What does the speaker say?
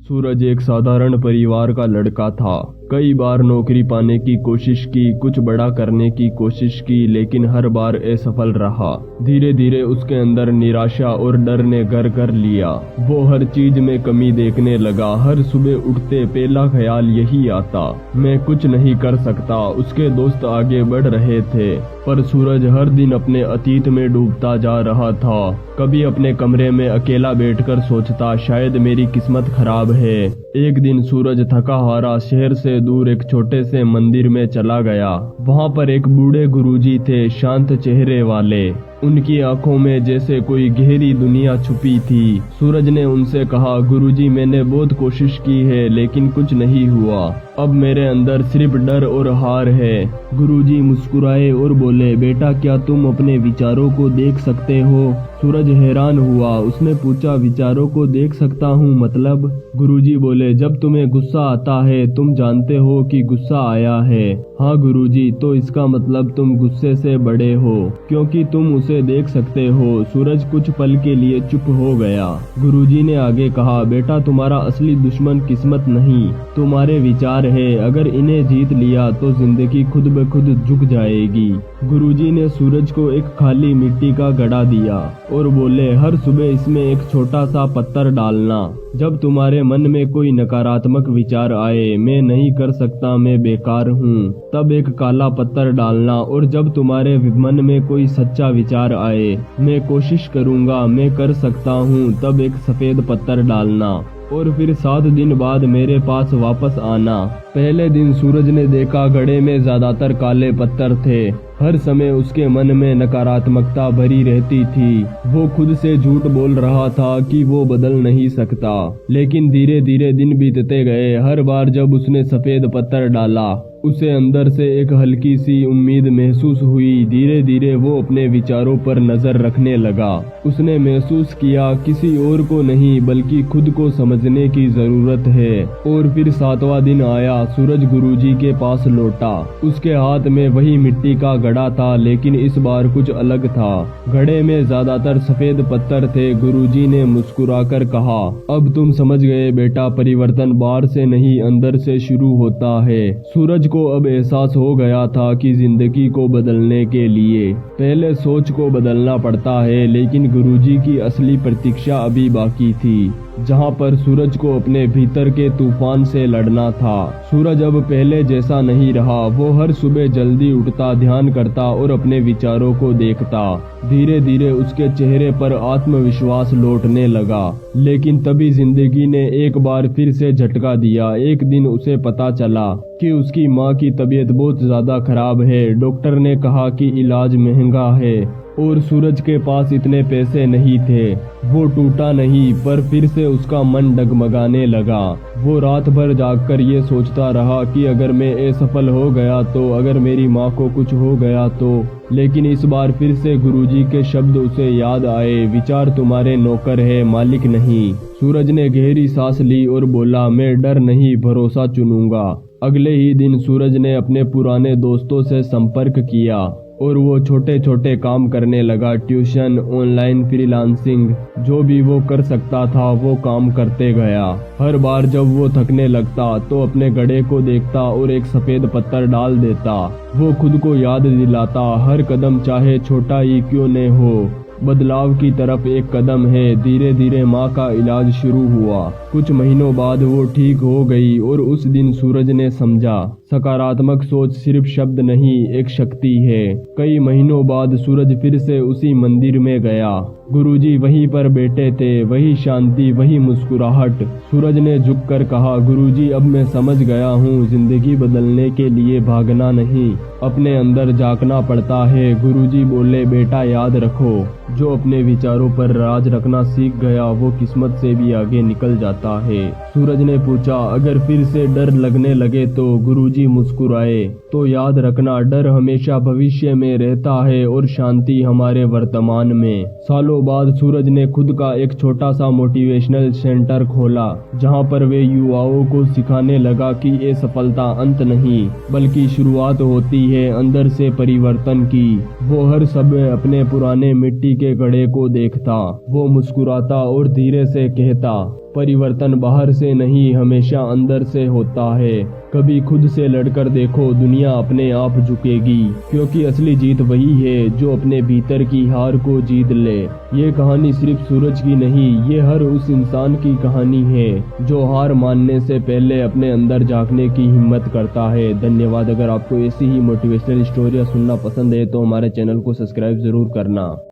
सूरज एक साधारण परिवार का लड़का था। कई बार नौकरी पाने की कोशिश की, कुछ बड़ा करने की कोशिश की, लेकिन हर बार असफल रहा। धीरे धीरे उसके अंदर निराशा और डर ने घर कर लिया। वो हर चीज में कमी देखने लगा। हर सुबह उठते पहला ख्याल यही आता, मैं कुछ नहीं कर सकता। उसके दोस्त आगे बढ़ रहे थे, पर सूरज हर दिन अपने अतीत में डूबता जा रहा था। कभी अपने कमरे में अकेला बैठकर सोचता, शायद मेरी किस्मत खराब है। एक दिन सूरज थका हारा शहर से दूर एक छोटे से मंदिर में चला गया। वहाँ पर एक बूढ़े गुरुजी थे, शांत चेहरे वाले। उनकी आंखों में जैसे कोई गहरी दुनिया छुपी थी। सूरज ने उनसे कहा, गुरुजी, मैंने बहुत कोशिश की है लेकिन कुछ नहीं हुआ। अब मेरे अंदर सिर्फ डर और हार है। गुरुजी मुस्कुराए और बोले, बेटा, क्या तुम अपने विचारों को देख सकते हो? सूरज हैरान हुआ। उसने पूछा, विचारों को देख सकता हूँ मतलब? गुरुजी बोले, जब तुम्हें गुस्सा आता है तुम जानते हो कि गुस्सा आया है। हाँ गुरुजी, तो इसका मतलब तुम गुस्से से बड़े हो, क्योंकि तुम उसे देख सकते हो। सूरज कुछ पल के लिए चुप हो गया। गुरुजी ने आगे कहा, बेटा, तुम्हारा असली दुश्मन किस्मत नहीं, तुम्हारे विचार है। अगर इन्हें जीत लिया तो जिंदगी खुद ब खुद झुक जाएगी। गुरुजी ने सूरज को एक खाली मिट्टी का घड़ा दिया और बोले, हर सुबह इसमें एक छोटा सा पत्थर डालना। जब तुम्हारे मन में कोई नकारात्मक विचार आए, मैं नहीं कर सकता, मैं बेकार हूँ, तब एक काला पत्थर डालना। और जब तुम्हारे मन में कोई सच्चा विचार आए, मैं कोशिश करूँगा, मैं कर सकता हूँ, तब एक सफेद पत्थर डालना। और फिर 7 दिन बाद मेरे पास वापस आना। पहले दिन सूरज ने देखा घड़े में ज्यादातर काले पत्थर थे। हर समय उसके मन में नकारात्मकता भरी रहती थी। वो खुद से झूठ बोल रहा था कि वो बदल नहीं सकता। लेकिन धीरे धीरे दिन बीतते गए। हर बार जब उसने सफेद पत्थर डाला, उसे अंदर से एक हल्की सी उम्मीद महसूस हुई। धीरे धीरे वो अपने विचारों पर नजर रखने लगा। उसने महसूस किया, किसी और को नहीं बल्कि खुद को समझने की जरूरत है। और फिर 7वां दिन आया। सूरज गुरुजी के पास लौटा। उसके हाथ में वही मिट्टी का घड़ा था, लेकिन इस बार कुछ अलग था। घड़े में ज्यादातर सफेद पत्थर थे। गुरुजी ने मुस्कुराकर कहा, अब तुम समझ गए बेटा, परिवर्तन बाहर से नहीं अंदर से शुरू होता है। सूरज को अब एहसास हो गया था कि जिंदगी को बदलने के लिए पहले सोच को बदलना पड़ता है, लेकिन गुरुजी की असली प्रतीक्षा अभी बाकी थी, जहां पर सूरज को अपने भीतर के तूफान से लड़ना था। सूरज अब पहले जैसा नहीं रहा। वो हर सुबह जल्दी उठता, ध्यान करता और अपने विचारों को देखता। धीरे धीरे उसके चेहरे पर आत्मविश्वास लौटने लगा। लेकिन तभी जिंदगी ने एक बार फिर से झटका दिया। एक दिन उसे पता चला कि उसकी माँ की तबीयत बहुत ज्यादा खराब है। डॉक्टर ने कहा कि इलाज महंगा है और सूरज के पास इतने पैसे नहीं थे। वो टूटा नहीं, पर फिर से उसका मन डगमगाने लगा। वो रात भर जागकर ये सोचता रहा कि अगर मैं असफल हो गया तो, अगर मेरी माँ को कुछ हो गया तो। लेकिन इस बार फिर से गुरुजी के शब्द उसे याद आए, विचार तुम्हारे नौकर है, मालिक नहीं। सूरज ने गहरी सांस ली और बोला, मैं डर नहीं, भरोसा चुनूंगा। अगले ही दिन सूरज ने अपने पुराने दोस्तों से संपर्क किया और वो छोटे छोटे काम करने लगा। ट्यूशन, ऑनलाइन फ्रीलांसिंग, जो भी वो कर सकता था वो काम करते गया। हर बार जब वो थकने लगता तो अपने घड़े को देखता और एक सफेद पत्थर डाल देता। वो खुद को याद दिलाता, हर कदम चाहे छोटा ही क्यों न हो, बदलाव की तरफ एक कदम है। धीरे धीरे माँ का इलाज शुरू हुआ। कुछ महीनों बाद वो ठीक हो गई और उस दिन सूरज ने समझा, सकारात्मक सोच सिर्फ शब्द नहीं, एक शक्ति है। कई महीनों बाद सूरज फिर से उसी मंदिर में गया। गुरुजी वहीं पर बैठे थे, वही शांति, वही मुस्कुराहट। सूरज ने झुककर कहा, गुरुजी, अब मैं समझ गया हूँ, जिंदगी बदलने के लिए भागना नहीं, अपने अंदर झांकना पड़ता है। गुरुजी बोले, बेटा, याद रखो, जो अपने विचारों पर राज रखना सीख गया वो किस्मत से भी आगे निकल जाता है। सूरज ने पूछा, अगर फिर से डर लगने लगे तो? गुरुजी मुस्कुराए, तो याद रखना, डर हमेशा भविष्य में रहता है और शांति हमारे वर्तमान में। सालों बाद सूरज ने खुद का एक छोटा सा मोटिवेशनल सेंटर खोला, जहां पर वे युवाओं को सिखाने लगा कि ये सफलता अंत नहीं बल्कि शुरुआत होती है अंदर से परिवर्तन की। वो हर समय अपने पुराने मिट्टी के घड़े को देखता, वो मुस्कुराता और धीरे से कहता, परिवर्तन बाहर से नहीं, हमेशा अंदर से होता है। कभी खुद से लड़कर देखो, दुनिया अपने आप झुकेगी, क्योंकि असली जीत वही है जो अपने भीतर की हार को जीत ले। ये कहानी सिर्फ सूरज की नहीं, ये हर उस इंसान की कहानी है जो हार मानने से पहले अपने अंदर झांकने की हिम्मत करता है। धन्यवाद। अगर आपको ऐसी ही मोटिवेशनल स्टोरियां सुनना पसंद है तो हमारे चैनल को सब्सक्राइब जरूर करना।